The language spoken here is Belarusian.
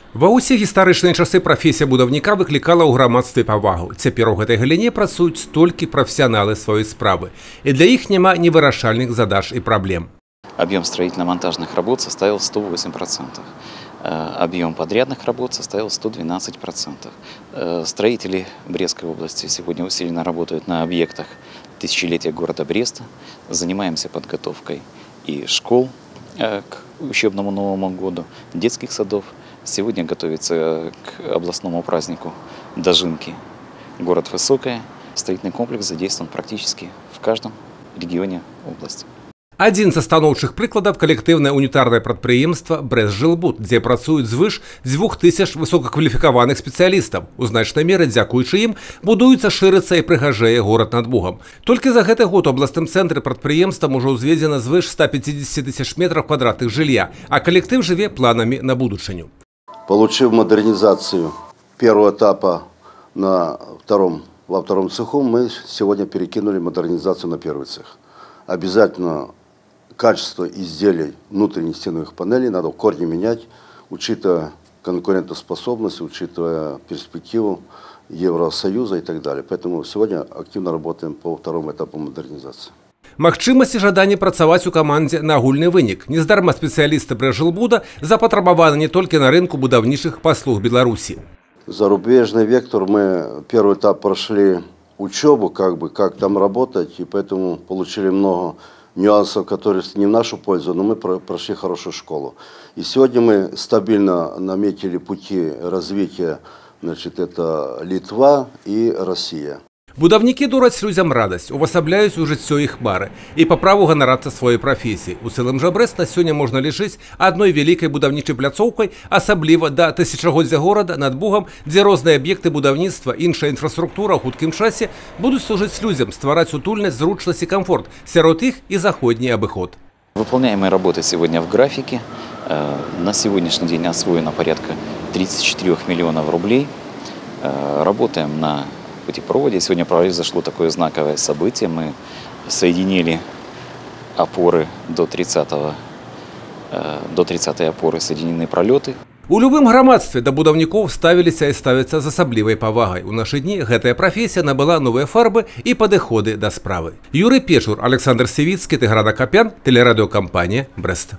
Ва ўсе гістарычныя часы прафесія будаўніка выклікала ў грамадстве павагу. Цяпер у гэтай галіне працуюць толькі прафесіяналы сваёй справы. І для іх няма невырашальных задач и проблем. Объем строительно-монтажных работ составил 108%. Объем подрядных работ составил 112%. Строители Брестской области сегодня усиленно работают на объектах тысячелетия города Бреста. Занимаемся подготовкой и школ к учебному Новому году, детских садов. Сегодня готовится к областному празднику Дожинки. Город Высокое. Строительный комплекс задействован практически в каждом регионе области. Один з станоўчых прыкладаў калектыўнае унітарнае прадпрыемства «Брэст-Жылбуд», дзе працуюць звыш 2000 высокакваліфікаваных спецыялістаў. У значнай меры, дзякуючы ім, будуецца, шырыцца і прыгажэе горад над Бугам. Толькі за гэты год у абласным цэнтры прадпрыемствам ужо ўзведзена звыш 150 000 метров квадратных жылля, а калектыў жыве планамі на будучыню. Получив модернизацию первого этапа во втором цеху, мы сегодня перекинули модернизацию на первый цех. Обязательно качество изделий внутренних стеновых панелей надо в корне менять, учитывая конкурентоспособность, учитывая перспективу Евросоюза и так далее. Поэтому сегодня активно работаем по второму этапу модернизации. Магчымасць і жаданне працаваць у камандзе на агульны вынік. Нездарма спецыялісты «Брэст-Жылбуда» запатрабаваны не толькі на рынку будаўнічых паслуг Беларусі. Зарубежный вектор, мы первый этап прошли учебу, как там работать, и поэтому получили много нюансов, которые не в нашу пользу, но мы прошли хорошую школу. И сегодня мы стабильно наметили пути развития, это Литва и Россия. Будаўнікі дураць людзям радасць, увасабляюць у жыццё іх мары і па праву ганарацца сваёй прафесіі. У цэлым жа Брэст на сёння можна лічыць адной вялікай будаўнічай пляцоўкай, асабліва да тысячагоддзя горада над Бугам, дзе розныя аб'екты будаўніцтва, іншая інфраструктура ў хуткім часе будуць служыць людзям, ствараць утульнасць, зручнасць і камфорт, сярод іх і заходні абыход. Выполняемые работы сегодня в графике. На сегодняшний день освоено порядка 34 миллионов рублей. Работаем на путепроводе. Сегодня произошло такое знаковое событие. Мы соединили опоры до 30-й опоры, соединены пролеты. У любым грамадстве да будаўнікоў ставіліся і ставяцца з асаблівай павагай. У нашы дні гэтая прафесія набыла новыя фарбы і падыходы да справы. Юрый Печур, Александр Севіцкі, Тыгран Акапян, тэлерадыёкампанія «Брэст».